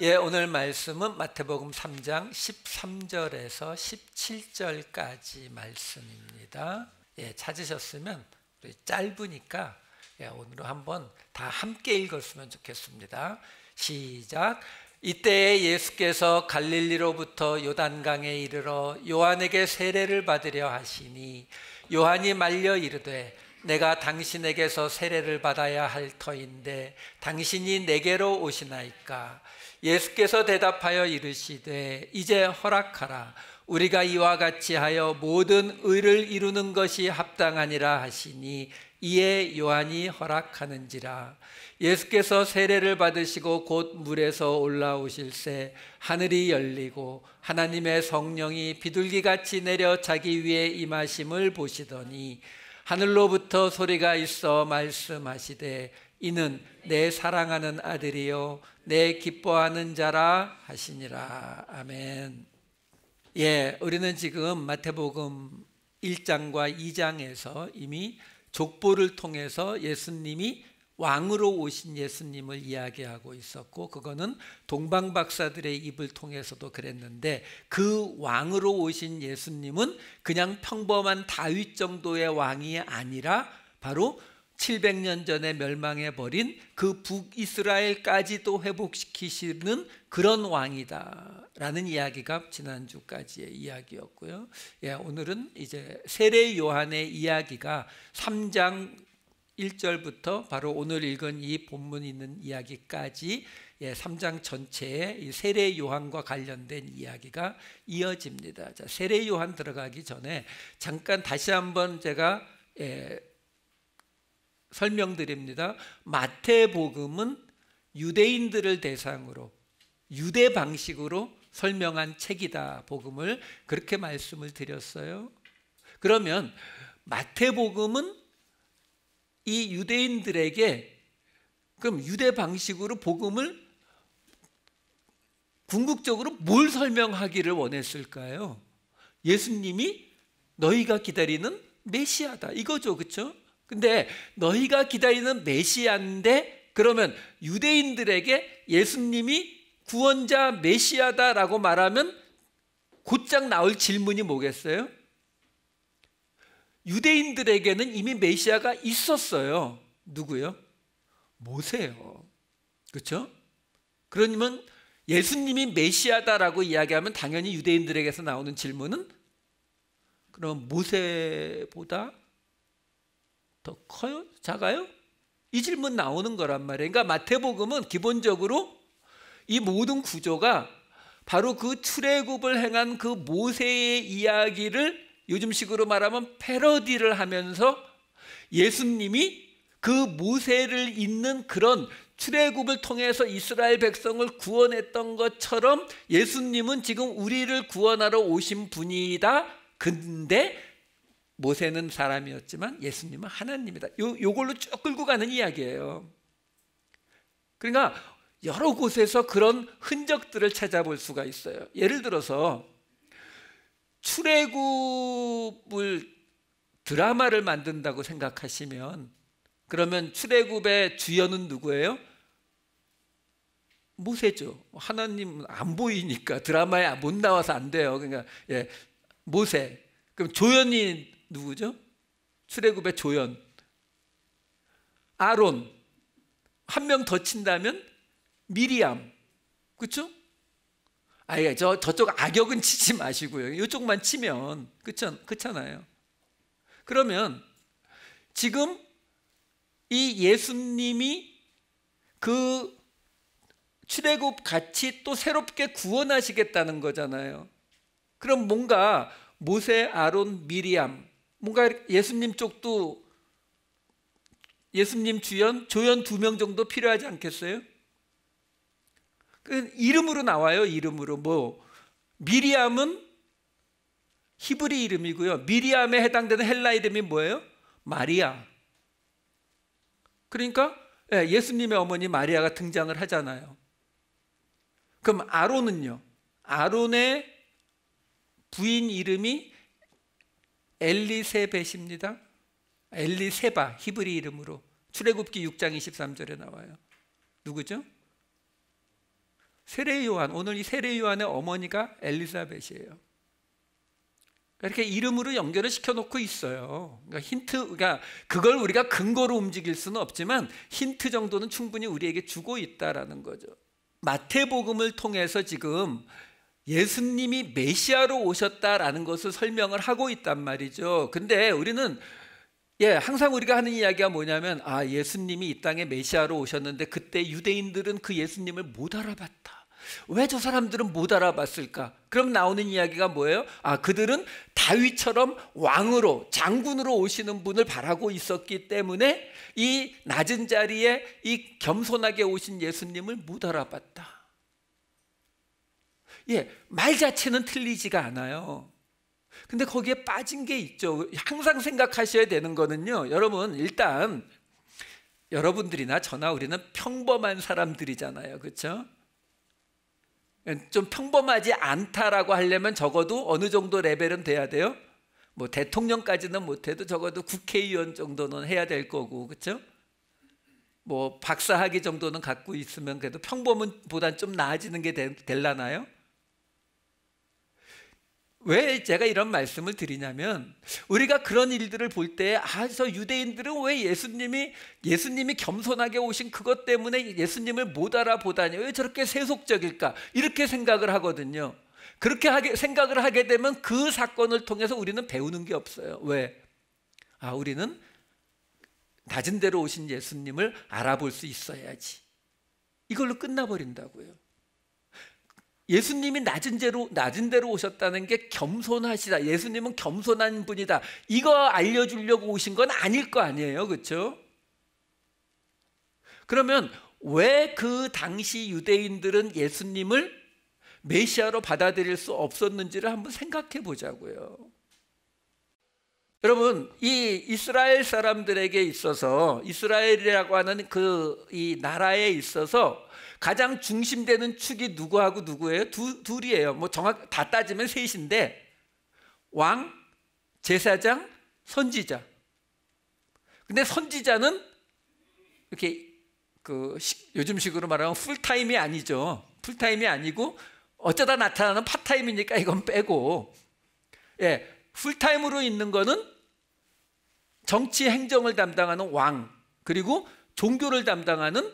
예, 오늘 말씀은 마태복음 3장 13절에서 17절까지 말씀입니다. 예, 찾으셨으면 우리 짧으니까 오늘 한번 다 함께 읽었으면 좋겠습니다. 시작. 이때에 예수께서 갈릴리로부터 요단강에 이르러 요한에게 세례를 받으려 하시니 요한이 말려 이르되 내가 당신에게서 세례를 받아야 할 터인데 당신이 내게로 오시나이까. 예수께서 대답하여 이르시되 이제 허락하라. 우리가 이와 같이 하여 모든 의를 이루는 것이 합당하니라 하시니 이에 요한이 허락하는지라. 예수께서 세례를 받으시고 곧 물에서 올라오실새 하늘이 열리고 하나님의 성령이 비둘기같이 내려 자기 위에 임하심을 보시더니 하늘로부터 소리가 있어 말씀하시되 이는 내 사랑하는 아들이요 내 기뻐하는 자라 하시니라. 아멘. 예, 우리는 지금 마태복음 1장과 2장에서 이미 족보를 통해서 예수님이 왕으로 오신 예수님을 이야기하고 있었고, 그거는 동방박사들의 입을 통해서도 그랬는데, 그 왕으로 오신 예수님은 그냥 평범한 다윗 정도의 왕이 아니라 바로 700년 전에 멸망해버린 그 북이스라엘까지도 회복시키시는 그런 왕이다 라는 이야기가 지난주까지의 이야기였고요. 예, 오늘은 이제 세례 요한의 이야기가 3장 1절부터 바로 오늘 읽은 이 본문 있는 이야기까지 3장 전체에 이 세례 요한과 관련된 이야기가 이어집니다. 자, 세례 요한 들어가기 전에 잠깐 다시 한번 제가 설명드립니다. 마태복음은 유대인들을 대상으로 유대 방식으로 설명한 책이다. 복음을 그렇게 말씀을 드렸어요. 그러면 마태복음은 이 유대인들에게 그럼 유대 방식으로 복음을 궁극적으로 뭘 설명하기를 원했을까요? 예수님이 너희가 기다리는 메시아다 이거죠, 그렇죠? 근데 너희가 기다리는 메시아인데 그러면 유대인들에게 예수님이 구원자 메시아다라고 말하면 곧장 나올 질문이 뭐겠어요? 유대인들에게는 이미 메시아가 있었어요. 누구요? 모세요. 그렇죠? 그러면 예수님이 메시아다라고 이야기하면 당연히 유대인들에게서 나오는 질문은 그럼 모세보다 더 커요? 작아요? 이 질문 나오는 거란 말이에요. 그러니까 마태복음은 기본적으로 이 모든 구조가 바로 그 출애굽을 행한 그 모세의 이야기를 요즘식으로 말하면 패러디를 하면서 예수님이 그 모세를 잇는 그런 출애굽을 통해서 이스라엘 백성을 구원했던 것처럼 예수님은 지금 우리를 구원하러 오신 분이다. 근데 모세는 사람이었지만 예수님은 하나님이다. 요걸로 쭉 끌고 가는 이야기예요. 그러니까 여러 곳에서 그런 흔적들을 찾아볼 수가 있어요. 예를 들어서 출애굽을 드라마를 만든다고 생각하시면 그러면 출애굽의 주연은 누구예요? 모세죠. 하나님은 안 보이니까 드라마에 못 나와서 안 돼요. 그러니까 모세. 그럼 조연이 누구죠? 출애굽의 조연. 아론. 한 명 더 친다면 미리암. 그렇죠? 저쪽 악역은 치지 마시고요. 이쪽만 치면 그렇잖아요. 그러면 지금 이 예수님이 그 출애굽 같이 또 새롭게 구원하시겠다는 거잖아요. 그럼 뭔가 모세, 아론, 미리암 뭔가 예수님 쪽도 예수님 주연, 조연 2명 정도 필요하지 않겠어요? 이름으로 나와요. 이름으로 미리암은 히브리 이름이고요. 미리암에 해당되는 헬라 이름이 뭐예요? 마리아. 그러니까 예수님의 어머니 마리아가 등장을 하잖아요. 그럼 아론은요? 아론의 부인 이름이 엘리세벳입니다. 엘리세바 히브리 이름으로 출애굽기 6장 23절에 나와요. 누구죠? 세례 요한, 오늘 이 세례 요한의 어머니가 엘리사벳이에요. 이렇게 이름으로 연결을 시켜놓고 있어요. 그러니까 그걸 우리가 근거로 움직일 수는 없지만 힌트 정도는 충분히 우리에게 주고 있다라는 거죠. 마태복음을 통해서 지금 예수님이 메시아로 오셨다라는 것을 설명을 하고 있단 말이죠. 근데 우리는 항상 우리가 하는 이야기가 뭐냐면 예수님이 이 땅에 메시아로 오셨는데 그때 유대인들은 그 예수님을 못 알아봤다. 왜 저 사람들은 못 알아봤을까? 그럼 나오는 이야기가 뭐예요? 그들은 다윗처럼 왕으로, 장군으로 오시는 분을 바라고 있었기 때문에 이 낮은 자리에 이 겸손하게 오신 예수님을 못 알아봤다. 말 자체는 틀리지가 않아요. 근데 거기에 빠진 게 있죠. 항상 생각하셔야 되는 거는요, 여러분, 일단 여러분들이나 저나 우리는 평범한 사람들이잖아요. 그렇죠? 좀 평범하지 않다라고 하려면 적어도 어느 정도 레벨은 돼야 돼요. 뭐 대통령까지는 못해도 적어도 국회의원 정도는 해야 될 거고, 그렇죠? 뭐 박사학위 정도는 갖고 있으면 그래도 평범보단 좀 나아지는 게 될라나요? 왜 제가 이런 말씀을 드리냐면, 우리가 그런 일들을 볼 때 저 유대인들은 왜 예수님이 겸손하게 오신 그것 때문에 예수님을 못 알아보다니, 왜 저렇게 세속적일까, 이렇게 생각을 하거든요. 그렇게 생각을 하게 되면 그 사건을 통해서 우리는 배우는 게 없어요. 왜? 우리는 낮은 데로 오신 예수님을 알아볼 수 있어야지, 이걸로 끝나버린다고요. 예수님이 낮은 데로 오셨다는 게 겸손하시다, 예수님은 겸손한 분이다, 이거 알려주려고 오신 건 아닐 거 아니에요. 그렇죠? 그러면 왜 그 당시 유대인들은 예수님을 메시아로 받아들일 수 없었는지를 한번 생각해 보자고요. 여러분, 이 이스라엘 사람들에게 있어서, 이스라엘이라고 하는 이 나라에 있어서 가장 중심되는 축이 누구하고 누구예요? 둘이에요. 뭐 정확 다 따지면 셋인데, 왕, 제사장, 선지자. 근데 선지자는 이렇게 요즘식으로 말하면 풀타임이 아니죠. 풀타임이 아니고 어쩌다 나타나는 파타임이니까 이건 빼고, 풀타임으로 있는 거는 정치 행정을 담당하는 왕, 그리고 종교를 담당하는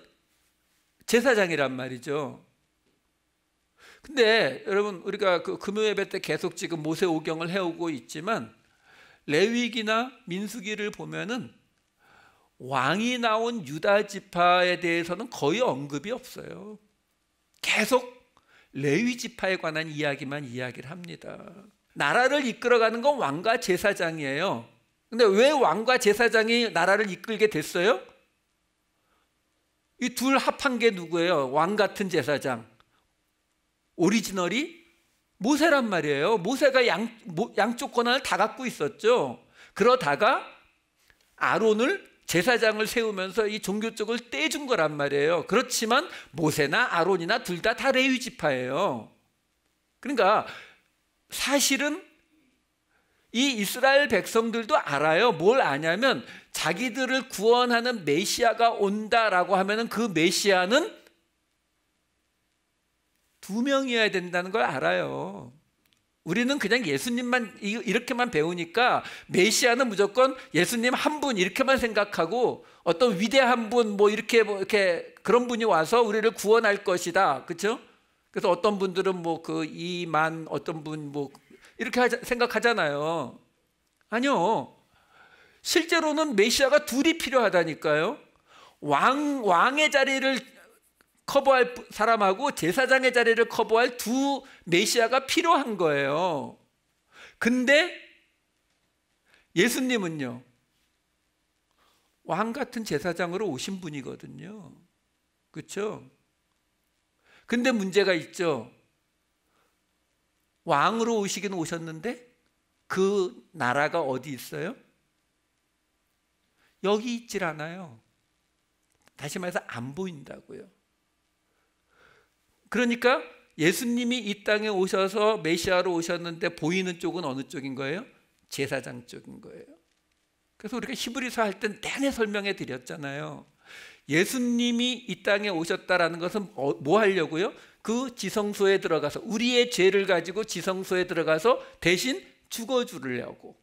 제사장이란 말이죠. 근데 여러분, 우리가 금요 예배 때 계속 지금 모세오경을 해오고 있지만, 레위기나 민수기를 보면은 왕이 나온 유다 지파에 대해서는 거의 언급이 없어요. 계속 레위 지파에 관한 이야기만 이야기를 합니다. 나라를 이끌어가는 건 왕과 제사장이에요. 근데 왜 왕과 제사장이 나라를 이끌게 됐어요? 이 둘 합한 게 누구예요? 왕 같은 제사장. 오리지널이 모세란 말이에요. 모세가 양쪽 권한을 다 갖고 있었죠. 그러다가 아론을, 제사장을 세우면서 이 종교 쪽을 떼준 거란 말이에요. 그렇지만 모세나 아론이나 둘 다 레위 지파예요. 그러니까 사실은 이 이스라엘 백성들도 알아요. 뭘 아냐면, 자기들을 구원하는 메시아가 온다라고 하면은 그 메시아는 두 명이어야 된다는 걸 알아요. 우리는 그냥 예수님만 이렇게만 배우니까 메시아는 무조건 예수님 한 분 이렇게만 생각하고, 어떤 위대한 분 이렇게 그런 분이 와서 우리를 구원할 것이다. 그렇죠? 그래서 어떤 분들은 이만, 어떤 분 이렇게 생각하잖아요. 아니요. 실제로는 메시아가 둘이 필요하다니까요. 왕의 자리를 커버할 사람하고 제사장의 자리를 커버할 두 메시아가 필요한 거예요. 근데 예수님은요, 왕 같은 제사장으로 오신 분이거든요. 그렇죠? 근데 문제가 있죠. 왕으로 오시긴 오셨는데 그 나라가 어디 있어요? 여기 있질 않아요. 다시 말해서 안 보인다고요. 그러니까 예수님이 이 땅에 오셔서 메시아로 오셨는데 보이는 쪽은 어느 쪽인 거예요? 제사장 쪽인 거예요. 그래서 우리가 히브리서 할 때 내내 설명해 드렸잖아요. 예수님이 이 땅에 오셨다라는 것은 뭐 하려고요? 그 지성소에 들어가서 우리의 죄를 가지고 지성소에 들어가서 대신 죽어주려고.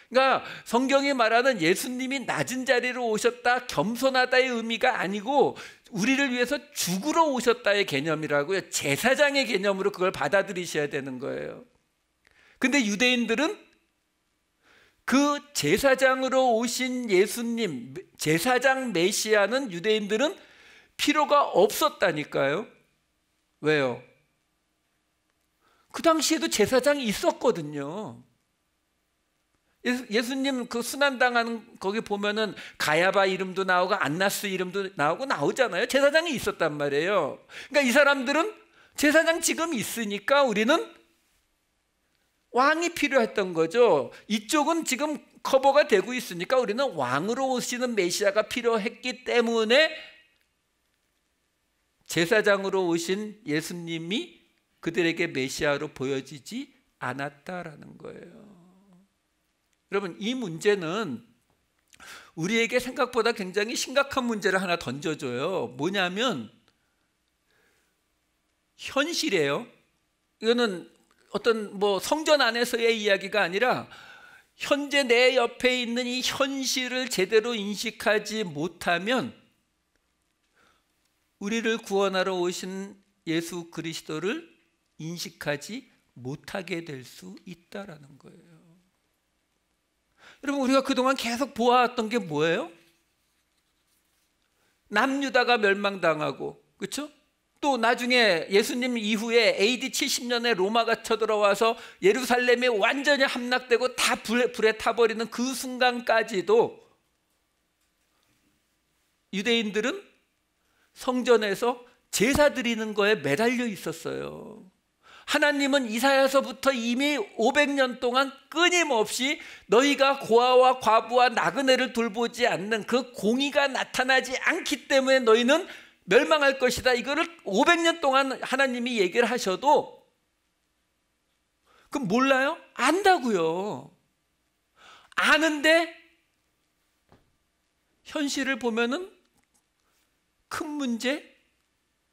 그러니까 성경이 말하는 예수님이 낮은 자리로 오셨다, 겸손하다의 의미가 아니고 우리를 위해서 죽으러 오셨다의 개념이라고요. 제사장의 개념으로 그걸 받아들이셔야 되는 거예요. 근데 유대인들은 그 제사장으로 오신 예수님, 제사장 메시아는 유대인들은 필요가 없었다니까요. 왜요? 그 당시에도 제사장이 있었거든요. 예수님 그 순환당하는 거기 보면은 가야바 이름도 나오고 안나스 이름도 나오잖아요. 제사장이 있었단 말이에요. 그러니까 이 사람들은 제사장 지금 있으니까 우리는 왕이 필요했던 거죠. 이쪽은 지금 커버가 되고 있으니까 우리는 왕으로 오시는 메시아가 필요했기 때문에 제사장으로 오신 예수님이 그들에게 메시아로 보여지지 않았다라는 거예요. 여러분, 이 문제는 우리에게 생각보다 굉장히 심각한 문제를 하나 던져줘요. 뭐냐면 현실이에요. 이거는 어떤 성전 안에서의 이야기가 아니라 현재 내 옆에 있는 이 현실을 제대로 인식하지 못하면 우리를 구원하러 오신 예수 그리스도를 인식하지 못하게 될 수 있다라는 거예요. 여러분, 우리가 그동안 계속 보아왔던 게 뭐예요? 남유다가 멸망당하고, 그렇죠? 또 나중에 예수님 이후에 AD 70년에 로마가 쳐들어와서 예루살렘이 완전히 함락되고 다 불에 타버리는 그 순간까지도 유대인들은 성전에서 제사 드리는 거에 매달려 있었어요. 하나님은 이사야서부터 이미 500년 동안 끊임없이 너희가 고아와 과부와 나그네를 돌보지 않는 그 공의가 나타나지 않기 때문에 너희는 멸망할 것이다. 이거를 500년 동안 하나님이 얘기를 하셔도 그럼 몰라요? 안다고요. 아는데 현실을 보면은 큰 문제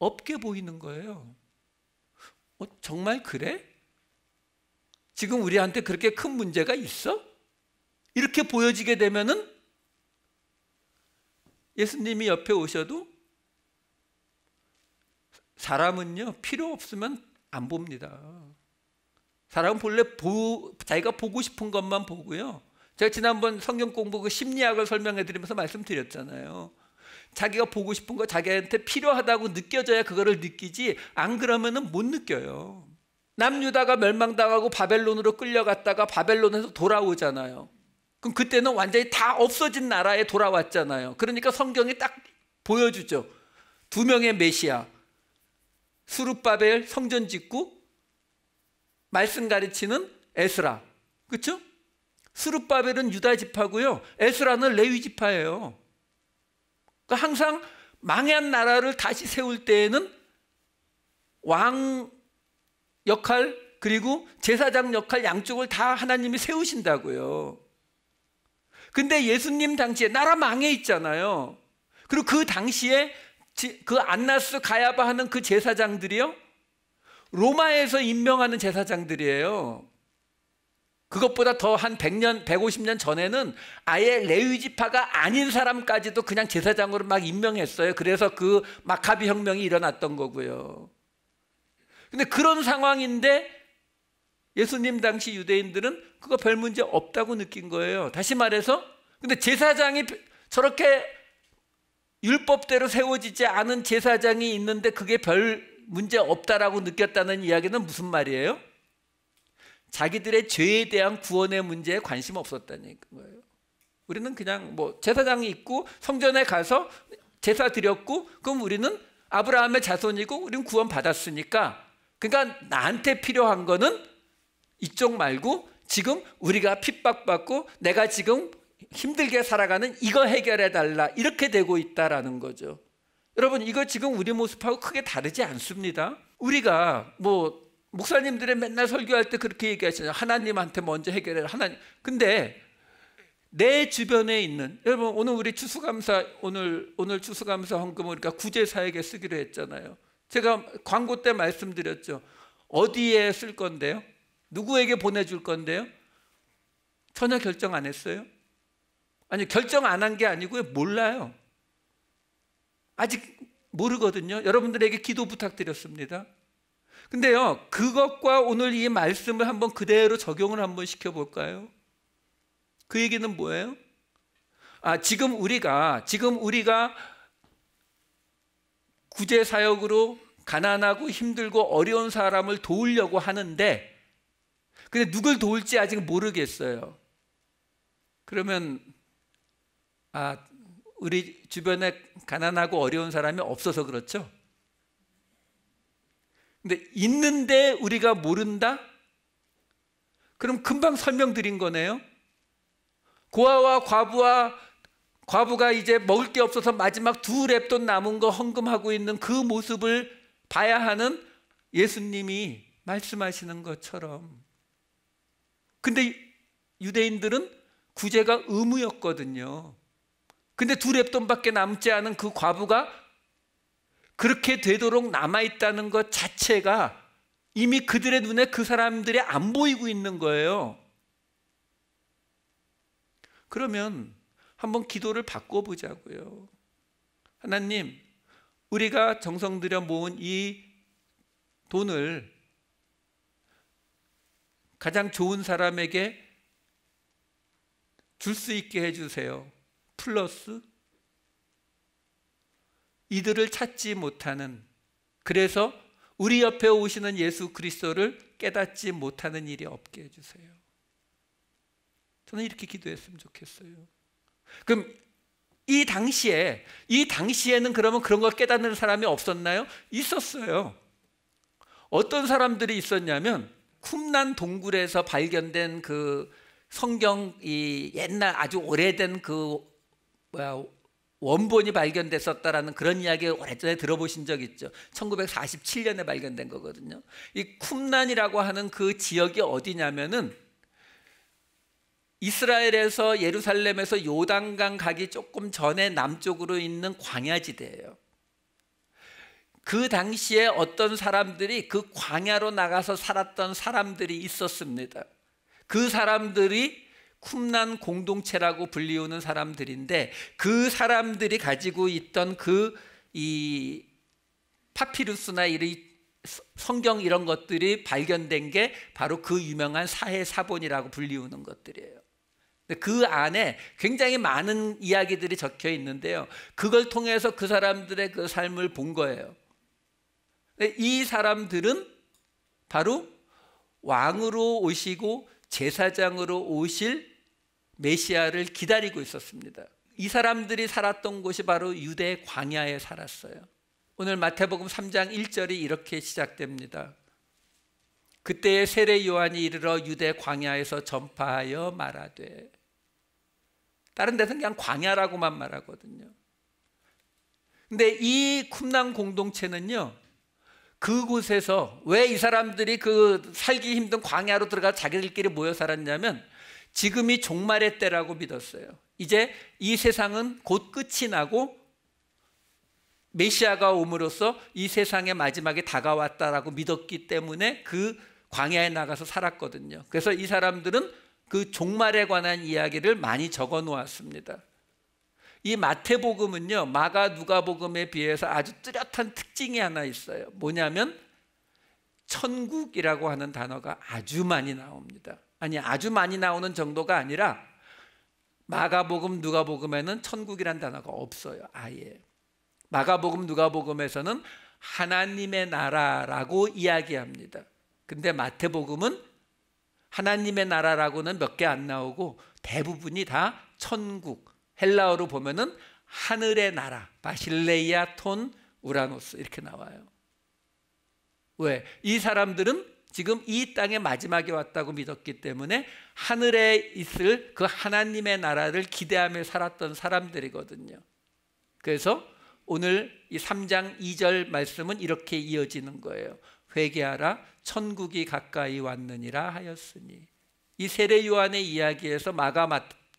없게 보이는 거예요. 정말 그래? 지금 우리한테 그렇게 큰 문제가 있어? 이렇게 보여지게 되면은 예수님이 옆에 오셔도 사람은요 필요 없으면 안 봅니다. 사람은 본래 자기가 보고 싶은 것만 보고요. 제가 지난번 성경 공부 그 심리학을 설명해 드리면서 말씀드렸잖아요. 자기가 보고 싶은 거 자기한테 필요하다고 느껴져야 그거를 느끼지, 안 그러면은 못 느껴요. 남유다가 멸망당하고 바벨론으로 끌려갔다가 바벨론에서 돌아오잖아요. 그럼 그때는 완전히 다 없어진 나라에 돌아왔잖아요. 그러니까 성경이 딱 보여주죠. 두 명의 메시아, 수룹바벨 성전 짓고 말씀 가르치는 에스라, 그렇죠? 수룹바벨은 유다 지파고요, 에스라는 레위 지파예요. 그러니까 항상 망한 나라를 다시 세울 때에는 왕 역할 그리고 제사장 역할 양쪽을 다 하나님이 세우신다고요. 근데 예수님 당시에 나라 망해 있잖아요. 그리고 그 당시에 그 안나스 가야바 하는 그 제사장들이요, 로마에서 임명하는 제사장들이에요. 그것보다 더 한 100년, 150년 전에는 아예 레위 지파가 아닌 사람까지도 그냥 제사장으로 막 임명했어요. 그래서 그 마카비 혁명이 일어났던 거고요. 근데 그런 상황인데 예수님 당시 유대인들은 그거 별 문제 없다고 느낀 거예요. 다시 말해서, 근데 제사장이 저렇게 율법대로 세워지지 않은 제사장이 있는데 그게 별 문제 없다라고 느꼈다는 이야기는 무슨 말이에요? 자기들의 죄에 대한 구원의 문제에 관심 없었다는 거예요. 우리는 그냥 제사장이 있고 성전에 가서 제사 드렸고, 그럼 우리는 아브라함의 자손이고 우리는 구원 받았으니까, 그러니까 나한테 필요한 거는 이쪽 말고 지금 우리가 핍박받고 내가 지금 힘들게 살아가는 이거 해결해 달라, 이렇게 되고 있다라는 거죠. 여러분, 이거 지금 우리 모습하고 크게 다르지 않습니다. 우리가 목사님들이 맨날 설교할 때 그렇게 얘기하시잖아요. 하나님한테 먼저 해결해라, 하나님. 근데 내 주변에 있는, 여러분 오늘 우리 추수감사, 오늘 추수감사 헌금을 우리가 구제사에게 쓰기로 했잖아요. 제가 광고 때 말씀드렸죠. 어디에 쓸 건데요? 누구에게 보내줄 건데요? 전혀 결정 안 했어요. 아니, 결정 안 한 게 아니고요, 몰라요. 아직 모르거든요. 여러분들에게 기도 부탁드렸습니다. 근데요, 그것과 오늘 이 말씀을 한번 그대로 적용을 한번 시켜볼까요? 그 얘기는 뭐예요? 지금 우리가 구제 사역으로 가난하고 힘들고 어려운 사람을 도우려고 하는데, 근데 누굴 도울지 아직 모르겠어요. 그러면 우리 주변에 가난하고 어려운 사람이 없어서 그렇죠? 근데 있는데 우리가 모른다? 그럼 금방 설명드린 거네요. 고아와 과부가 이제 먹을 게 없어서 마지막 2랩돈 남은 거 헌금하고 있는 그 모습을 봐야 하는 예수님이 말씀하시는 것처럼. 근데 유대인들은 구제가 의무였거든요. 근데 2랩돈밖에 남지 않은 그 과부가 그렇게 되도록 남아있다는 것 자체가 이미 그들의 눈에 그 사람들이 안 보이고 있는 거예요. 그러면 한번 기도를 바꿔보자고요. 하나님, 우리가 정성 들여 모은 이 돈을 가장 좋은 사람에게 줄 수 있게 해주세요. 플러스 이들을 찾지 못하는, 그래서 우리 옆에 오시는 예수 그리스도를 깨닫지 못하는 일이 없게 해주세요. 저는 이렇게 기도했으면 좋겠어요. 그럼 이 당시에는 그러면 그런 걸 깨닫는 사람이 없었나요? 있었어요. 어떤 사람들이 있었냐면, 쿰란 동굴에서 발견된 그 성경, 이 옛날 아주 오래된 그 원본이 발견됐었다라는 그런 이야기 오래전에 들어보신 적 있죠. 1947년에 발견된 거거든요. 이 쿰란이라고 하는 그 지역이 어디냐면은 이스라엘에서 예루살렘에서 요단강 가기 조금 전에 남쪽으로 있는 광야지대예요. 그 당시에 어떤 사람들이 그 광야로 나가서 살았던 사람들이 있었습니다. 그 사람들이 쿰란 공동체라고 불리우는 사람들인데, 그 사람들이 가지고 있던 이 파피루스나 이 성경 이런 것들이 발견된 게 바로 그 유명한 사해사본이라고 불리우는 것들이에요. 그 안에 굉장히 많은 이야기들이 적혀 있는데요, 그걸 통해서 그 사람들의 그 삶을 본 거예요. 이 사람들은 바로 왕으로 오시고 제사장으로 오실 메시아를 기다리고 있었습니다. 이 사람들이 살았던 곳이 바로 유대 광야에 살았어요. 오늘 마태복음 3장 1절이 이렇게 시작됩니다. 그때에 세례 요한이 이르러 유대 광야에서 전파하여 말하되. 다른 데서는 그냥 광야라고만 말하거든요. 근데 이 쿰란 공동체는요, 그곳에서 왜 이 사람들이 그 살기 힘든 광야로 들어가 자기들끼리 모여 살았냐면, 지금이 종말의 때라고 믿었어요. 이제 이 세상은 곧 끝이 나고 메시아가 옴으로써 이 세상의 마지막이 다가왔다라고 믿었기 때문에 그 광야에 나가서 살았거든요. 그래서 이 사람들은 그 종말에 관한 이야기를 많이 적어 놓았습니다. 이 마태복음은요, 마가 누가복음에 비해서 아주 뚜렷한 특징이 하나 있어요. 뭐냐면 천국이라고 하는 단어가 아주 많이 나옵니다. 아니, 아주 많이 나오는 정도가 아니라 마가복음 누가복음에는 천국이란 단어가 없어요. 아예. 마가복음 누가복음에서는 하나님의 나라라고 이야기합니다. 근데 마태복음은 하나님의 나라라고는 몇 개 안 나오고 대부분이 다 천국, 헬라어로 보면은 하늘의 나라, 바실레이아 톤 우라노스 이렇게 나와요. 왜? 이 사람들은 지금 이 땅의 마지막에 왔다고 믿었기 때문에 하늘에 있을 그 하나님의 나라를 기대하며 살았던 사람들이거든요. 그래서 오늘 이 3장 2절 말씀은 이렇게 이어지는 거예요. 회개하라, 천국이 가까이 왔느니라 하였으니. 이 세례 요한의 이야기에서 마가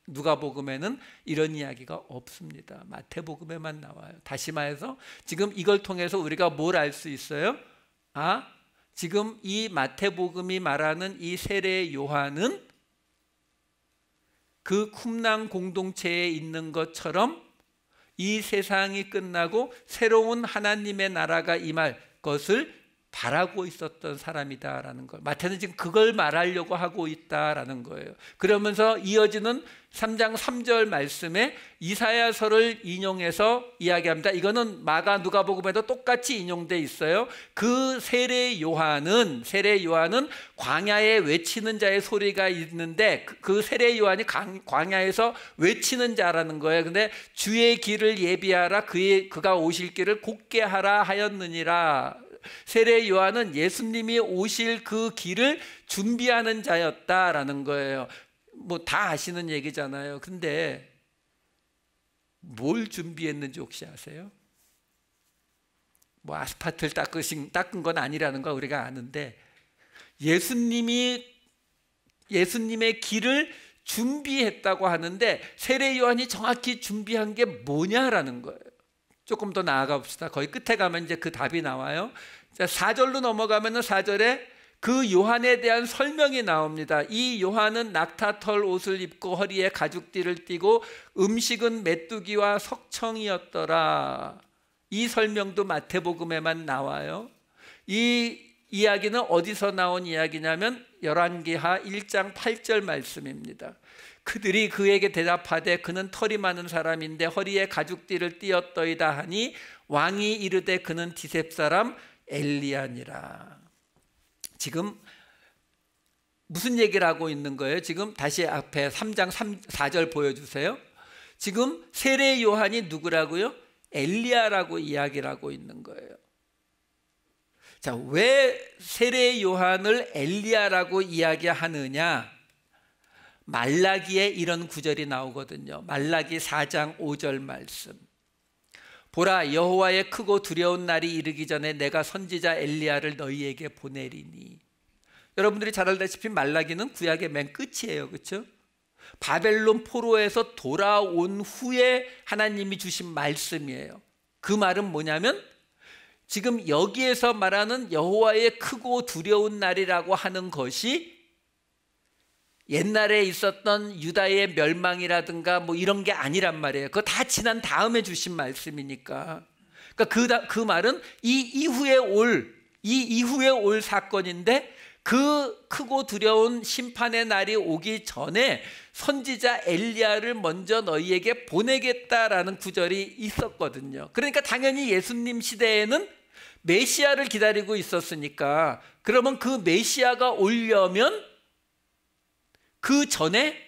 누가복음에는 이런 이야기가 없습니다. 마태복음에만 나와요. 다시 말해서 지금 이걸 통해서 우리가 뭘 알 수 있어요? 지금 이 마태복음이 말하는 이 세례 요한은 그 쿰랑 공동체에 있는 것처럼 이 세상이 끝나고 새로운 하나님의 나라가 임할 것을 바라고 있었던 사람이다라는 걸, 마태는 지금 그걸 말하려고 하고 있다라는 거예요. 그러면서 이어지는 3장 3절 말씀에 이사야서를 인용해서 이야기합니다. 이거는 마가 누가복음에도 똑같이 인용돼 있어요. 그 세례 요한은 광야에 외치는 자의 소리가 있는데 그 세례 요한이 광야에서 외치는 자라는 거예요. 근데 주의 길을 예비하라, 그가 오실 길을 곧게 하라 하였느니라. 세례 요한은 예수님이 오실 그 길을 준비하는 자였다라는 거예요. 뭐 다 아시는 얘기잖아요. 근데 뭘 준비했는지 혹시 아세요? 뭐 아스파트를 닦은 건 아니라는 거 우리가 아는데, 예수님의 길을 준비했다고 하는데 세례 요한이 정확히 준비한 게 뭐냐라는 거예요. 조금 더 나아가 봅시다. 거의 끝에 가면 이제 그 답이 나와요. 자, 4절로 넘어가면 4절에 그 요한에 대한 설명이 나옵니다. 이 요한은 낙타털 옷을 입고 허리에 가죽띠를 띠고 음식은 메뚜기와 석청이었더라. 이 설명도 마태복음에만 나와요. 이 이야기는 어디서 나온 이야기냐면 열왕기하 1장 8절 말씀입니다. 그들이 그에게 대답하되 그는 털이 많은 사람인데 허리에 가죽띠를 띠었더이다 하니 왕이 이르되 그는 디셉 사람 엘리야니라. 지금 무슨 얘기를 하고 있는 거예요? 지금 다시 앞에 3장 4절 보여주세요. 지금 세례 요한이 누구라고요? 엘리야라고 이야기를 하고 있는 거예요. 자, 왜 세례 요한을 엘리야라고 이야기하느냐? 말라기에 이런 구절이 나오거든요. 말라기 4장 5절 말씀. 보라, 여호와의 크고 두려운 날이 이르기 전에 내가 선지자 엘리야를 너희에게 보내리니. 여러분들이 잘 알다시피 말라기는 구약의 맨 끝이에요. 그렇죠? 바벨론 포로에서 돌아온 후에 하나님이 주신 말씀이에요. 그 말은 뭐냐면 지금 여기에서 말하는 여호와의 크고 두려운 날이라고 하는 것이 옛날에 있었던 유다의 멸망이라든가 뭐 이런 게 아니란 말이에요. 그거 다 지난 다음에 주신 말씀이니까. 그러니까 그 말은 이 이후에 올 사건인데, 그 크고 두려운 심판의 날이 오기 전에 선지자 엘리야를 먼저 너희에게 보내겠다라는 구절이 있었거든요. 그러니까 당연히 예수님 시대에는 메시아를 기다리고 있었으니까, 그러면 그 메시아가 오려면 그 전에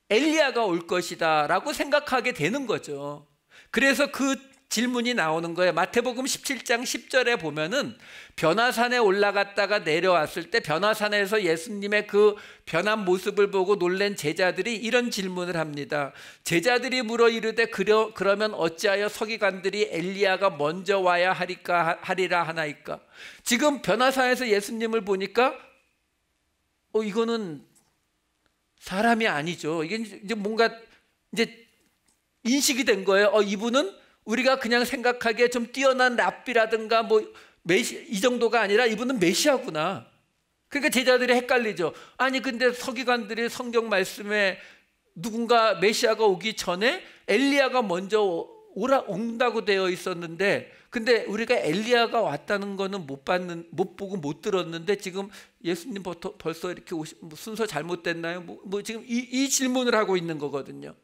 엘리야가 올 것이다 라고 생각하게 되는 거죠. 그래서 그 질문이 나오는 거예요. 마태복음 17장 10절에 보면은 변화산에 올라갔다가 내려왔을 때 변화산에서 예수님의 그 변한 모습을 보고 놀란 제자들이 이런 질문을 합니다. 제자들이 물어 이르되 그러면 어찌하여 서기관들이 엘리야가 먼저 와야 하리라 하나이까? 지금 변화산에서 예수님을 보니까 이거는 사람이 아니죠. 이게 이제 뭔가 이제 인식이 된 거예요. 이분은 우리가 그냥 생각하기에 좀 뛰어난 랍비라든가 뭐 이 정도가 아니라 이분은 메시아구나. 그러니까 제자들이 헷갈리죠. 아니 근데 서기관들이 성경 말씀에 누군가 메시아가 오기 전에 엘리야가 먼저 온다고 되어 있었는데, 근데 우리가 엘리야가 왔다는 거는 못 보고 못 들었는데 지금 예수님 벌써 이렇게 순서 잘못됐나요? 뭐 지금 이 질문을 하고 있는 거거든요.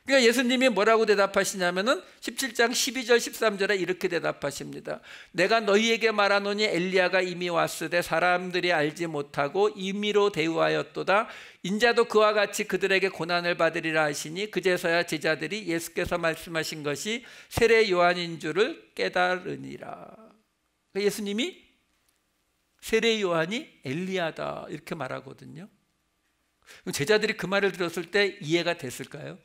그러니까 예수님이 뭐라고 대답하시냐면은 17장 12절 13절에 이렇게 대답하십니다. 내가 너희에게 말하노니 엘리야가 이미 왔으되 사람들이 알지 못하고 임의로 대우하였도다. 인자도 그와 같이 그들에게 고난을 받으리라 하시니 그제서야 제자들이 예수께서 말씀하신 것이 세례 요한인 줄을 깨달으니라. 그러니까 예수님이 세례 요한이 엘리야다 이렇게 말하거든요. 제자들이 그 말을 들었을 때 이해가 됐을까요?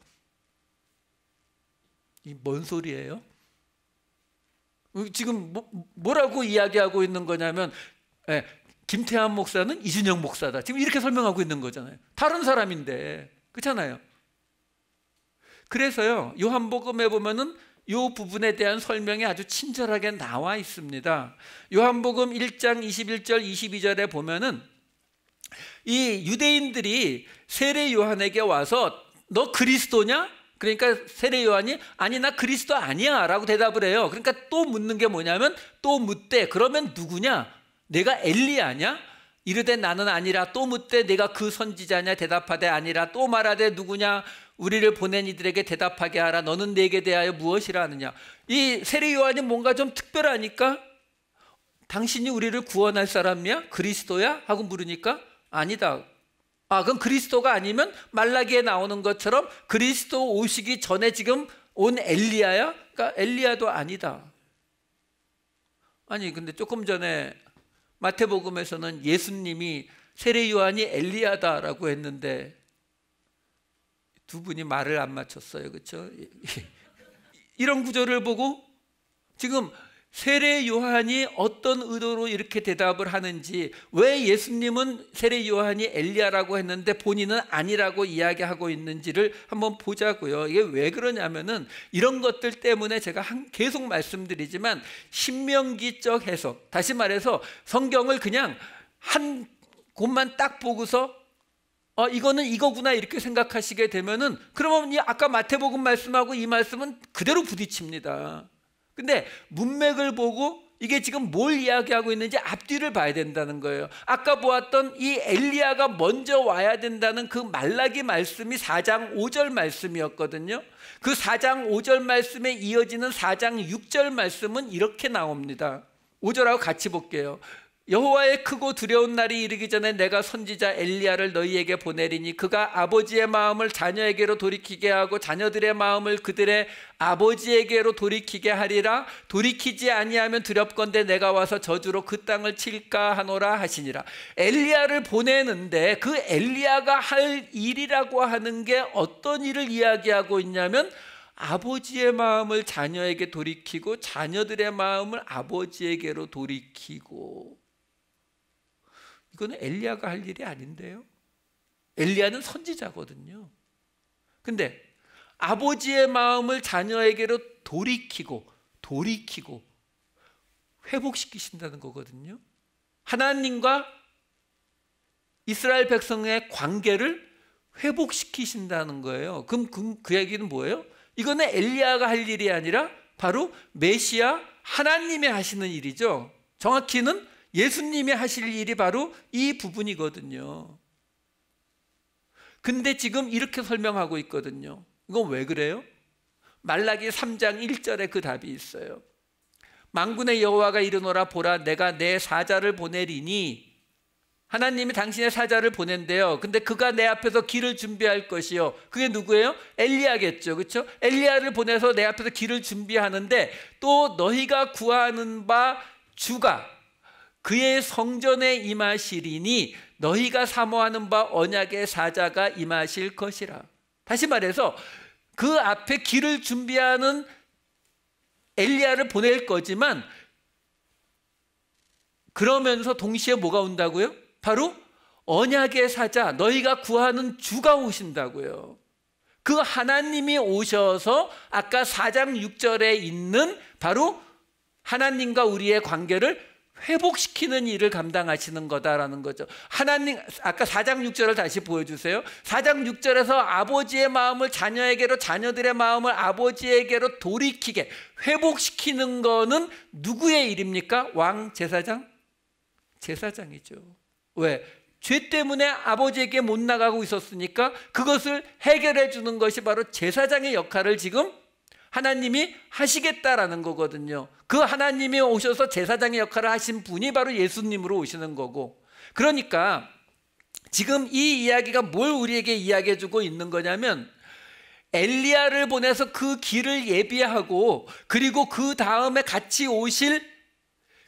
이 뭔 소리예요? 지금 뭐라고 이야기하고 있는 거냐면 김태한 목사는 이준영 목사다. 지금 이렇게 설명하고 있는 거잖아요. 다른 사람인데. 그렇잖아요. 그래서요, 요한복음에 보면은 이 부분에 대한 설명이 아주 친절하게 나와 있습니다. 요한복음 1장 21절 22절에 보면은 이 유대인들이 세례 요한에게 와서 너 그리스도냐? 그러니까 세례 요한이 아니 나 그리스도 아니야 라고 대답을 해요. 그러니까 또 묻는 게 뭐냐면 또 묻되 그러면 누구냐? 내가 엘리야냐? 이르되 나는 아니라. 또 묻되 내가 그 선지자냐? 대답하되 아니라. 또 말하되 누구냐? 우리를 보낸 이들에게 대답하게 하라. 너는 내게 대하여 무엇이라 하느냐? 이 세례 요한이 뭔가 좀 특별하니까 당신이 우리를 구원할 사람이야? 그리스도야? 하고 물으니까 아니다. 그럼 그리스도가 아니면 말라기에 나오는 것처럼 그리스도 오시기 전에 지금 온 엘리야야? 그러니까 엘리야도 아니다. 아니 근데 조금 전에 마태복음에서는 예수님이 세례 요한이 엘리야다라고 했는데 두 분이 말을 안 맞췄어요. 그렇죠? 이런 구절을 보고 지금 세례 요한이 어떤 의도로 이렇게 대답을 하는지, 왜 예수님은 세례 요한이 엘리야라고 했는데 본인은 아니라고 이야기하고 있는지를 한번 보자고요. 이게 왜 그러냐면은 이런 것들 때문에 제가 계속 말씀드리지만 신명기적 해석, 다시 말해서 성경을 그냥 한 곳만 딱 보고서 이거는 이거구나 이렇게 생각하시게 되면은 그러면 이 아까 마태복음 말씀하고 이 말씀은 그대로 부딪힙니다. 근데 문맥을 보고 이게 지금 뭘 이야기하고 있는지 앞뒤를 봐야 된다는 거예요. 아까 보았던 이 엘리야가 먼저 와야 된다는 그 말라기 말씀이 4장 5절 말씀이었거든요. 그 4장 5절 말씀에 이어지는 4장 6절 말씀은 이렇게 나옵니다. 5절하고 같이 볼게요. 여호와의 크고 두려운 날이 이르기 전에 내가 선지자 엘리야를 너희에게 보내리니 그가 아버지의 마음을 자녀에게로 돌이키게 하고 자녀들의 마음을 그들의 아버지에게로 돌이키게 하리라. 돌이키지 아니하면 두렵건대 내가 와서 저주로 그 땅을 칠까 하노라 하시니라. 엘리야를 보내는데 그 엘리야가 할 일이라고 하는 게 어떤 일을 이야기하고 있냐면 아버지의 마음을 자녀에게 돌이키고 자녀들의 마음을 아버지에게로 돌이키고. 이거는 엘리야가 할 일이 아닌데요. 엘리야는 선지자거든요. 근데 아버지의 마음을 자녀에게로 돌이키고 회복시키신다는 거거든요. 하나님과 이스라엘 백성의 관계를 회복시키신다는 거예요. 그럼 그 얘기는 뭐예요? 이거는 엘리야가 할 일이 아니라 바로 메시아 하나님이 하시는 일이죠. 정확히는 예수님이 하실 일이 바로 이 부분이거든요. 근데 지금 이렇게 설명하고 있거든요. 이건 왜 그래요? 말라기 3장 1절에 그 답이 있어요. 만군의 여호와가 이르노라. 보라, 내가 내 사자를 보내리니. 하나님이 당신의 사자를 보낸대요. 근데 그가 내 앞에서 길을 준비할 것이요. 그게 누구예요? 엘리야겠죠. 그렇죠? 엘리야를 보내서 내 앞에서 길을 준비하는데 또 너희가 구하는 바 주가 그의 성전에 임하시리니 너희가 사모하는 바 언약의 사자가 임하실 것이라. 다시 말해서 그 앞에 길을 준비하는 엘리야를 보낼 거지만 그러면서 동시에 뭐가 온다고요? 바로 언약의 사자, 너희가 구하는 주가 오신다고요. 그 하나님이 오셔서 아까 4장 6절에 있는 바로 하나님과 우리의 관계를 회복시키는 일을 감당하시는 거다라는 거죠. 하나님, 아까 4장 6절을 다시 보여주세요. 4장 6절에서 아버지의 마음을 자녀에게로, 자녀들의 마음을 아버지에게로 돌이키게 회복시키는 거는 누구의 일입니까? 왕 제사장? 제사장이죠. 왜? 죄 때문에 아버지에게 못 나가고 있었으니까 그것을 해결해 주는 것이 바로 제사장의 역할을 지금 하나님이 하시겠다라는 거거든요. 그 하나님이 오셔서 제사장의 역할을 하신 분이 바로 예수님으로 오시는 거고. 그러니까 지금 이 이야기가 뭘 우리에게 이야기해 주고 있는 거냐면 엘리야를 보내서 그 길을 예비하고 그리고 그 다음에 같이 오실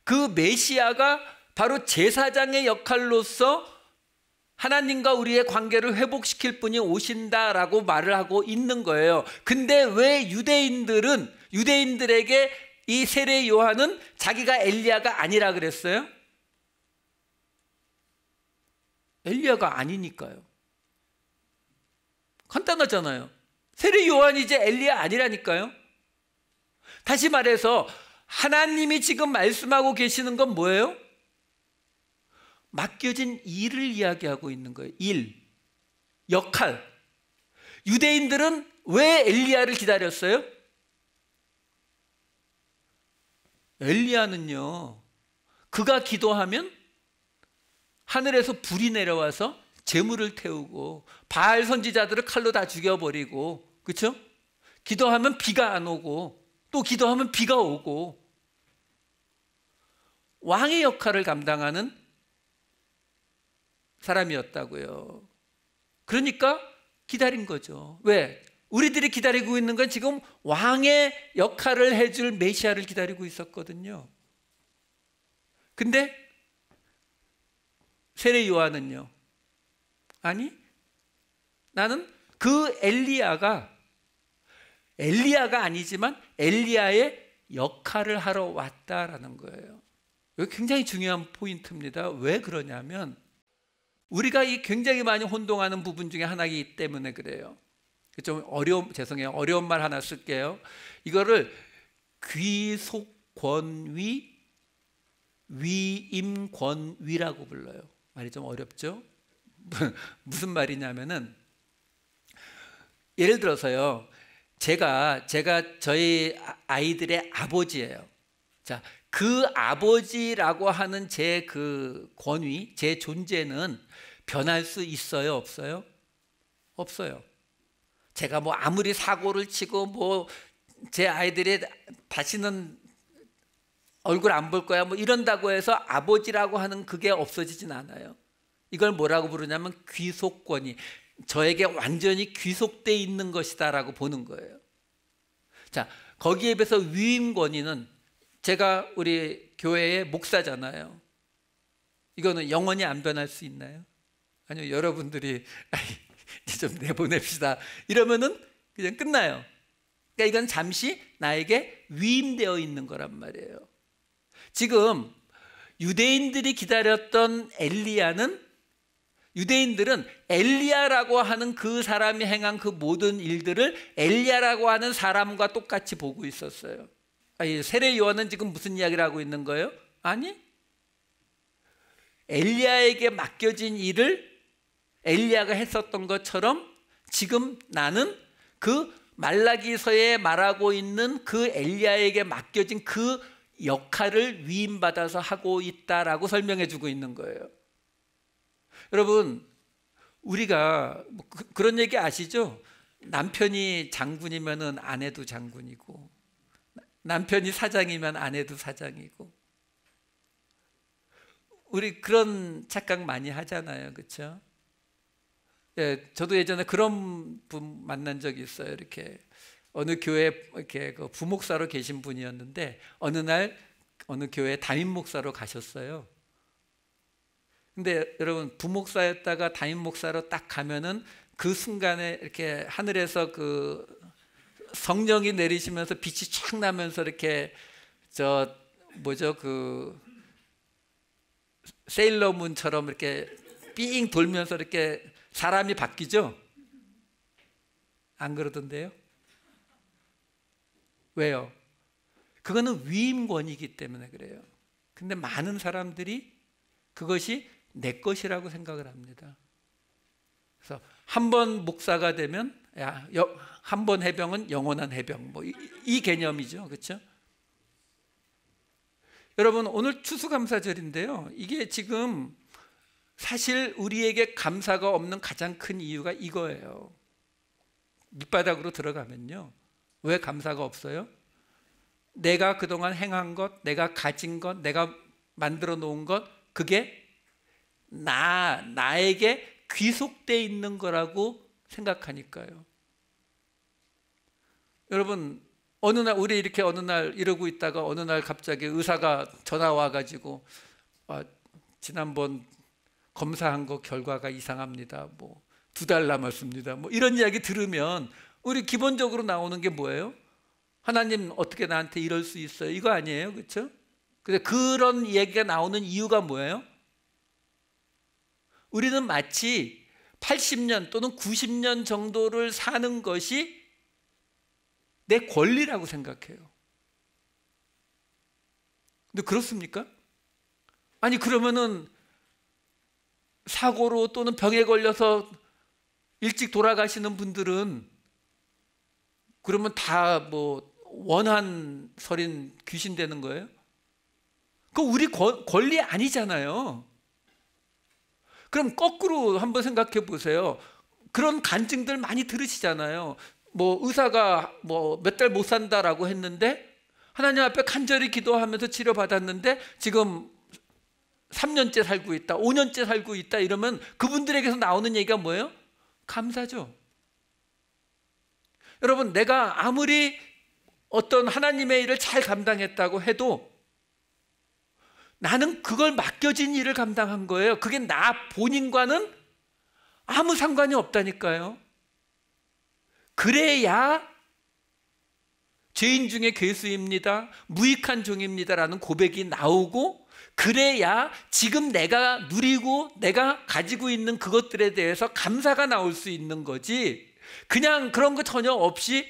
그 메시아가 바로 제사장의 역할로서 하나님과 우리의 관계를 회복시킬 분이 오신다라고 말을 하고 있는 거예요. 근데 왜 유대인들에게 이 세례 요한은 자기가 엘리야가 아니라 그랬어요? 엘리야가 아니니까요. 간단하잖아요. 세례 요한이 이제 엘리야 아니라니까요. 다시 말해서 하나님이 지금 말씀하고 계시는 건 뭐예요? 맡겨진 일을 이야기하고 있는 거예요. 일, 역할. 유대인들은 왜 엘리야를 기다렸어요? 엘리야는요, 그가 기도하면 하늘에서 불이 내려와서 재물을 태우고 바알 선지자들을 칼로 다 죽여버리고, 그렇죠? 기도하면 비가 안 오고 또 기도하면 비가 오고, 왕의 역할을 감당하는 사람이었다고요. 그러니까 기다린 거죠. 왜? 우리들이 기다리고 있는 건 지금 왕의 역할을 해줄 메시아를 기다리고 있었거든요. 근데 세례 요한은요, 아니, 나는 그 엘리야가 아니지만 엘리야의 역할을 하러 왔다라는 거예요. 이거 굉장히 중요한 포인트입니다. 왜 그러냐면 우리가 이 굉장히 많이 혼동하는 부분 중에 하나이기 때문에 그래요. 좀 어려운 말 하나 쓸게요. 이거를 귀속권위, 위임권위라고 불러요. 말이 좀 어렵죠? 무슨 말이냐면은, 예를 들어서요, 제가 저희 아이들의 아버지예요. 자, 그 아버지라고 하는 제 그 권위, 제 존재는 변할 수 있어요, 없어요? 없어요. 제가 뭐 아무리 사고를 치고 뭐 제 아이들이 다시는 얼굴 안 볼 거야 뭐 이런다고 해서 아버지라고 하는 그게 없어지진 않아요. 이걸 뭐라고 부르냐면 귀속권이, 저에게 완전히 귀속돼 있는 것이다라고 보는 거예요. 자, 거기에 비해서 위임권위는, 제가 우리 교회의 목사잖아요. 이거는 영원히 안 변할 수 있나요? 아니요, 여러분들이 좀 내보냅시다 이러면은 그냥 끝나요. 그러니까 이건 잠시 나에게 위임되어 있는 거란 말이에요. 지금 유대인들이 기다렸던 유대인들은 엘리야라고 하는 그 사람이 행한 그 모든 일들을 엘리야라고 하는 사람과 똑같이 보고 있었어요. 세례 요한은 지금 무슨 이야기를 하고 있는 거예요? 아니, 엘리야에게 맡겨진 일을 엘리야가 했었던 것처럼 지금 나는 그 말라기서에 말하고 있는 그 엘리야에게 맡겨진 그 역할을 위임받아서 하고 있다라고 설명해 주고 있는 거예요. 여러분, 우리가 그런 얘기 아시죠? 남편이 장군이면 아내도 장군이고, 남편이 사장이면 아내도 사장이고, 우리 그런 착각 많이 하잖아요, 그렇죠? 예, 저도 예전에 그런 분 만난 적이 있어요. 이렇게 어느 교회 이렇게 그 부목사로 계신 분이었는데 어느 날 어느 교회 담임 목사로 가셨어요. 근데 여러분, 부목사였다가 담임 목사로 딱 가면은 그 순간에 이렇게 하늘에서 그 성령이 내리시면서 빛이 쫙 나면서 이렇게 그 세일러문처럼 이렇게 삥 돌면서 이렇게 사람이 바뀌죠? 안 그러던데요? 왜요? 그거는 위임권이기 때문에 그래요. 근데 많은 사람들이 그것이 내 것이라고 생각을 합니다. 그래서 한 번 목사가 되면 한 번 해병은 영원한 해병, 뭐 이 개념이죠, 그렇죠? 여러분, 오늘 추수감사절인데요. 이게 지금 사실 우리에게 감사가 없는 가장 큰 이유가 이거예요. 밑바닥으로 들어가면요, 왜 감사가 없어요? 내가 그동안 행한 것, 내가 가진 것, 내가 만들어 놓은 것, 그게 나에게 귀속되어 있는 거라고 생각하니까요. 여러분, 어느 날 우리 이렇게 어느 날 이러고 있다가 어느 날 갑자기 의사가 전화 와가지고 지난번 검사한 거 결과가 이상합니다. 뭐 2달 남았습니다. 뭐 이런 이야기 들으면 우리 기본적으로 나오는 게 뭐예요? 하나님 어떻게 나한테 이럴 수 있어요? 이거 아니에요, 그렇죠? 근데 그런 얘기가 나오는 이유가 뭐예요? 우리는 마치 80년 또는 90년 정도를 사는 것이 내 권리라고 생각해요. 근데 그렇습니까? 아니 그러면은 사고로 또는 병에 걸려서 일찍 돌아가시는 분들은 그러면 다 뭐 원한 설인 귀신 되는 거예요? 그거 우리 권리 아니잖아요. 그럼 거꾸로 한번 생각해 보세요. 그런 간증들 많이 들으시잖아요. 뭐 의사가 뭐 몇 달 못 산다라고 했는데 하나님 앞에 간절히 기도하면서 치료받았는데 지금 3년째 살고 있다, 5년째 살고 있다 이러면 그분들에게서 나오는 얘기가 뭐예요? 감사죠. 여러분, 내가 아무리 어떤 하나님의 일을 잘 감당했다고 해도 나는 그걸 맡겨진 일을 감당한 거예요. 그게 나 본인과는 아무 상관이 없다니까요. 그래야 죄인 중에 괴수입니다, 무익한 종입니다라는 고백이 나오고, 그래야 지금 내가 누리고 내가 가지고 있는 그것들에 대해서 감사가 나올 수 있는 거지. 그냥 그런 거 전혀 없이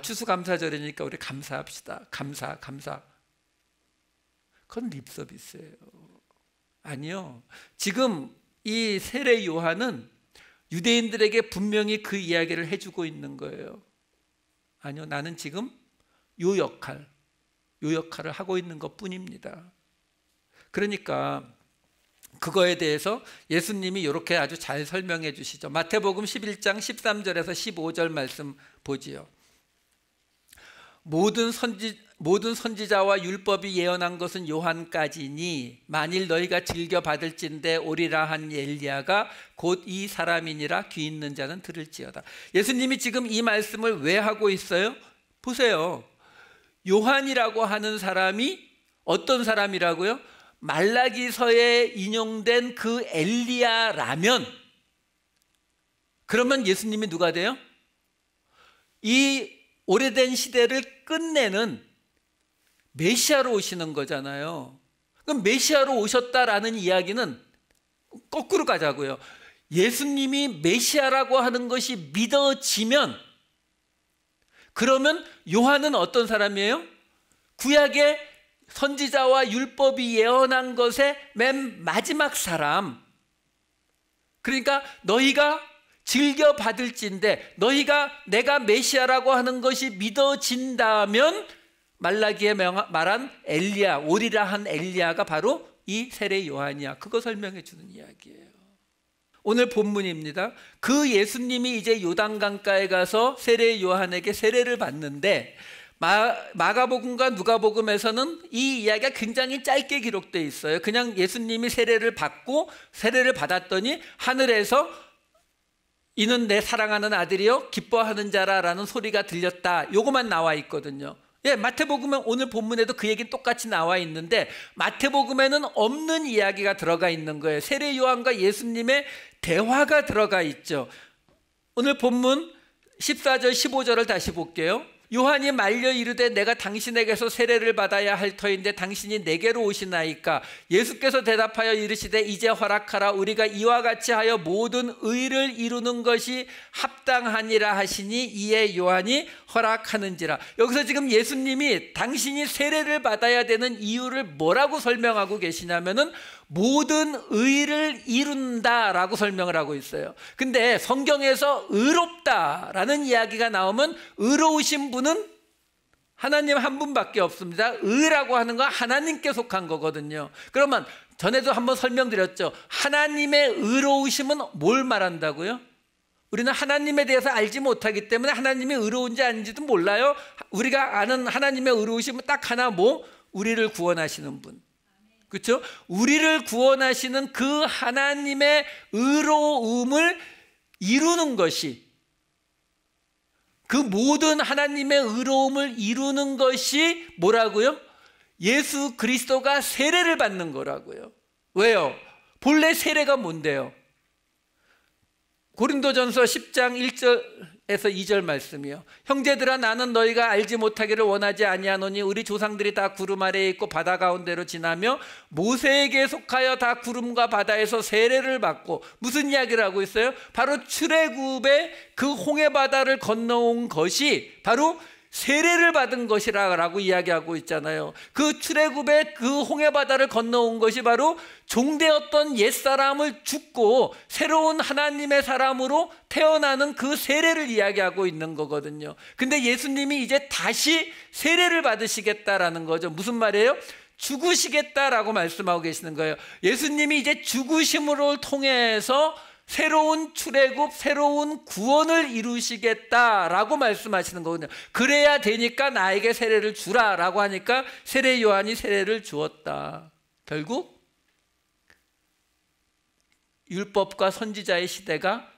추수감사절이니까 우리 감사합시다. 감사. 그건 립서비스예요. 아니요. 지금 이 세례 요한은 유대인들에게 분명히 그 이야기를 해주고 있는 거예요. 아니요, 나는 지금 요 역할을 하고 있는 것뿐입니다. 그러니까 그거에 대해서 예수님이 이렇게 아주 잘 설명해 주시죠. 마태복음 11장 13절에서 15절 말씀 보지요. 모든 선지자와 율법이 예언한 것은 요한까지니 만일 너희가 즐겨 받을진대 오리라 한 엘리야가 곧 이 사람이니라. 귀 있는 자는 들을지어다. 예수님이 지금 이 말씀을 왜 하고 있어요? 보세요. 요한이라고 하는 사람이 어떤 사람이라고요? 말라기서에 인용된 그 엘리야라면, 그러면 예수님이 누가 돼요? 이 오래된 시대를 끝내는 메시아로 오시는 거잖아요. 그럼 메시아로 오셨다라는 이야기는 거꾸로 가자고요. 예수님이 메시아라고 하는 것이 믿어지면, 그러면 요한은 어떤 사람이에요? 구약의 선지자와 율법이 예언한 것의 맨 마지막 사람. 그러니까 너희가 즐겨 받을진대, 너희가 내가 메시아라고 하는 것이 믿어진다면 말라기에 말한 엘리야, 오리라 한 엘리야가 바로 이 세례 요한이야. 그거 설명해 주는 이야기예요. 오늘 본문입니다. 그 예수님이 이제 요단강가에 가서 세례 요한에게 세례를 받는데, 마가복음과 누가복음에서는 이 이야기가 굉장히 짧게 기록되어 있어요. 그냥 예수님이 세례를 받고 세례를 받았더니 하늘에서 이는 내 사랑하는 아들이요 기뻐하는 자라라는 소리가 들렸다, 요거만 나와 있거든요. 마태복음은 오늘 본문에도 그 얘기는 똑같이 나와 있는데 마태복음에는 없는 이야기가 들어가 있는 거예요. 세례 요한과 예수님의 대화가 들어가 있죠. 오늘 본문 14절 15절을 다시 볼게요. 요한이 말려 이르되 내가 당신에게서 세례를 받아야 할 터인데 당신이 내게로 오시나이까. 예수께서 대답하여 이르시되 이제 허락하라. 우리가 이와 같이 하여 모든 의를 이루는 것이 합당하니라 하시니 이에 요한이 허락하는지라. 여기서 지금 예수님이 당신이 세례를 받아야 되는 이유를 뭐라고 설명하고 계시냐면은 모든 의를 이룬다라고 설명을 하고 있어요. 근데 성경에서 의롭다라는 이야기가 나오면 의로우신 분은 하나님 한 분밖에 없습니다. 의라고 하는 건 하나님께 속한 거거든요. 그러면 전에도 한번 설명드렸죠. 하나님의 의로우심은 뭘 말한다고요? 우리는 하나님에 대해서 알지 못하기 때문에 하나님이 의로운지 아닌지도 몰라요. 우리가 아는 하나님의 의로우심은 딱 하나, 우리를 구원하시는 분. 그렇죠? 우리를 구원하시는 그 하나님의 의로움을 이루는 것이, 그 모든 하나님의 의로움을 이루는 것이 뭐라고요? 예수 그리스도가 세례를 받는 거라고요. 왜요? 본래 세례가 뭔데요? 고린도전서 10장 1절에서 2절 말씀이요. 형제들아 나는 너희가 알지 못하기를 원하지 아니하노니 우리 조상들이 다 구름 아래에 있고 바다 가운데로 지나며 모세에게 속하여 다 구름과 바다에서 세례를 받고, 무슨 이야기를 하고 있어요? 바로 출애굽의 그 홍해 바다를 건너온 것이 바로 세례를 받은 것이라고 이야기하고 있잖아요. 그 출애굽의 그 홍해바다를 건너온 것이 바로 종되었던 옛사람을 죽고 새로운 하나님의 사람으로 태어나는 그 세례를 이야기하고 있는 거거든요. 근데 예수님이 이제 다시 세례를 받으시겠다라는 거죠. 무슨 말이에요? 죽으시겠다라고 말씀하고 계시는 거예요. 예수님이 이제 죽으심으로 통해서 새로운 출애굽, 새로운 구원을 이루시겠다라고 말씀하시는 거거든요. 그래야 되니까 나에게 세례를 주라라고 하니까 세례 요한이 세례를 주었다. 결국 율법과 선지자의 시대가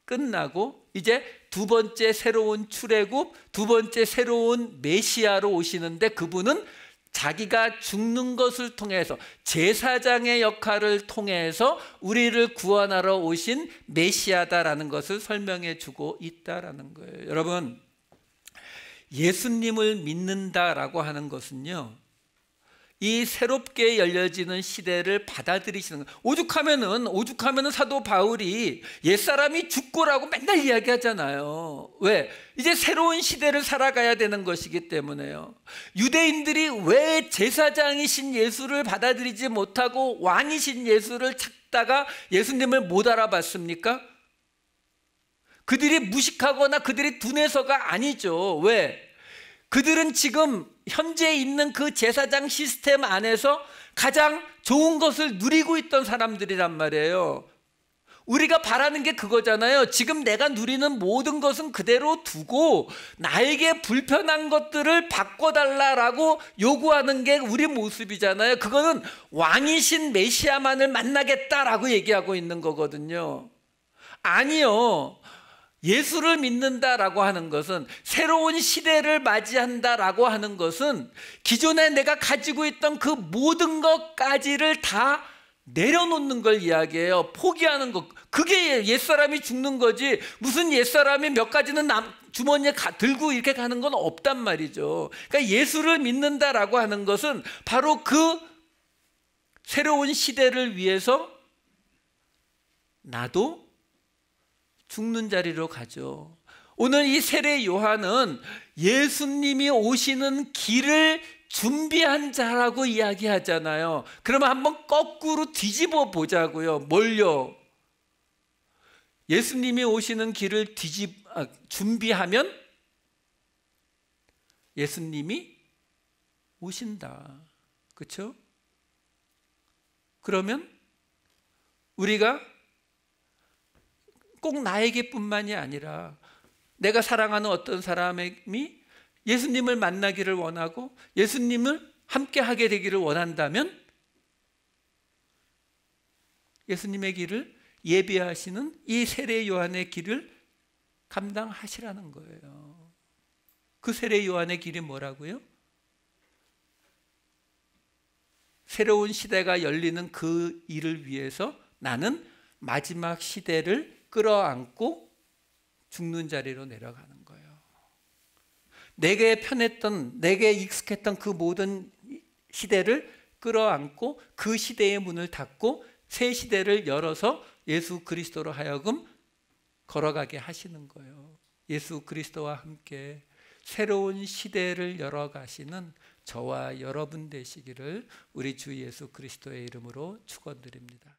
끝나고 이제 두 번째 새로운 출애굽, 두 번째 새로운 메시아로 오시는데 그분은 자기가 죽는 것을 통해서 제사장의 역할을 통해서 우리를 구원하러 오신 메시아다라는 것을 설명해 주고 있다라는 거예요. 여러분, 예수님을 믿는다라고 하는 것은요, 이 새롭게 열려지는 시대를 받아들이시는 거예요. 오죽하면은 사도 바울이 옛사람이 죽고라고 맨날 이야기하잖아요. 왜? 이제 새로운 시대를 살아가야 되는 것이기 때문에요. 유대인들이 왜 제사장이신 예수를 받아들이지 못하고 왕이신 예수를 찾다가 예수님을 못 알아봤습니까? 그들이 무식하거나 그들이 둔해서가 아니죠. 왜? 그들은 지금 현재 있는 그 제사장 시스템 안에서 가장 좋은 것을 누리고 있던 사람들이란 말이에요. 우리가 바라는 게 그거잖아요. 지금 내가 누리는 모든 것은 그대로 두고 나에게 불편한 것들을 바꿔달라라고 요구하는 게 우리 모습이잖아요. 그거는 왕이신 메시아만을 만나겠다라고 얘기하고 있는 거거든요. 아니요. 예수를 믿는다라고 하는 것은, 새로운 시대를 맞이한다라고 하는 것은 기존에 내가 가지고 있던 그 모든 것까지를 다 내려놓는 걸 이야기해요. 포기하는 것. 그게 옛사람이 죽는 거지, 무슨 옛사람이 몇 가지는 주머니에 들고 이렇게 가는 건 없단 말이죠. 그러니까 예수를 믿는다라고 하는 것은 바로 그 새로운 시대를 위해서 나도 죽는 자리로 가죠. 오늘 이 세례 요한은 예수님이 오시는 길을 준비한 자라고 이야기하잖아요. 그러면 한번 거꾸로 뒤집어 보자고요. 뭘요? 예수님이 오시는 길을 준비하면 예수님이 오신다. 그렇죠? 그러면 우리가 꼭 나에게뿐만이 아니라 내가 사랑하는 어떤 사람이 예수님을 만나기를 원하고 예수님을 함께 하게 되기를 원한다면 예수님의 길을 예비하시는 이 세례 요한의 길을 감당하시라는 거예요. 그 세례 요한의 길이 뭐라고요? 새로운 시대가 열리는 그 일을 위해서 나는 마지막 시대를 끌어안고 죽는 자리로 내려가는 거예요. 내게 편했던, 내게 익숙했던 그 모든 시대를 끌어안고 그 시대의 문을 닫고 새 시대를 열어서 예수 그리스도로 하여금 걸어가게 하시는 거예요. 예수 그리스도와 함께 새로운 시대를 열어가시는 저와 여러분 되시기를 우리 주 예수 그리스도의 이름으로 축원드립니다.